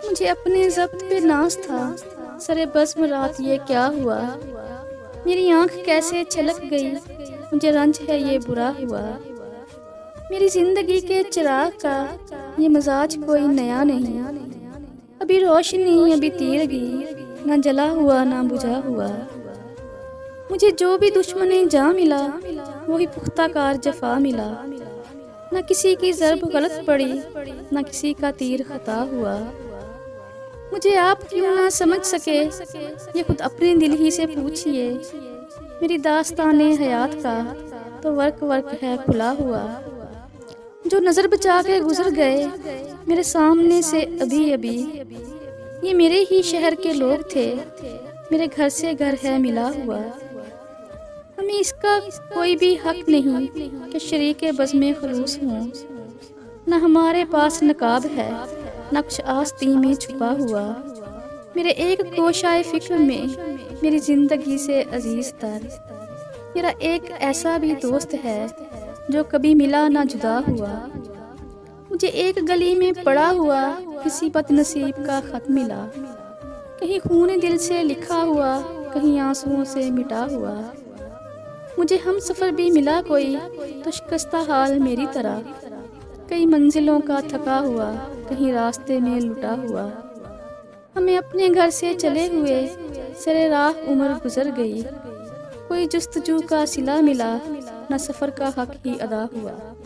مجھے اپنے ضبط پہ ناز تھا، سر بزم رات یہ کیا ہوا، میری آنکھ کیسے چھلک گئی، مجھے رنج ہے یہ برا ہوا، میری زندگی کے چراغ کا یہ مزاج کوئی نیا نہیں، ابھی روشنی ابھی تیرگی، نہ جلا ہوا نہ بجھا ہوا، مجھے جو بھی دشمن جاں ملا وہی پختہ کار جفا ملا، نہ کسی کی ضرب غلط پڑی نہ کسی کا تیر خطا ہوا، مجھے آپ کیوں نہ سمجھ سکے یہ خود اپنے دل ہی سے پوچھئے، میری داستان حیات کا تو ورق ورق ہے کھلا ہوا، جو نظر بچا کے گزر گئے میرے سامنے سے ابھی ابھی، یہ میرے ہی شہر کے لوگ تھے، میرے گھر سے گھر ہے ملا ہوا، ہمیں اس کا کوئی بھی حق نہیں کہ شریک بزم خلوص ہوں، نہ ہمارے پاس نقاب ہے نہ کچھ آستین میں چھپا ہوا، میرے ایک گوشۂ فکر میں میری زندگی سے عزیز تر میرا ایک ایسا بھی دوست ہے جو کبھی ملا نہ جدا ہوا، مجھے ایک گلی میں پڑا ہوا کسی بد نصیب کا خط ملا، کہیں خون دل سے لکھا ہوا کہیں آنسوؤں سے مٹا ہوا، مجھے ہم سفر بھی ملا کوئی تو شکستہ حال میری طرح، کئی منزلوں کا تھکا ہوا کہیں راستے میں لٹا ہوا، ہمیں اپنے گھر سے چلے ہوئے سرے راہ عمر گزر گئی، کوئی جستجو کا صلہ ملا نہ سفر کا حق ہی ادا ہوا۔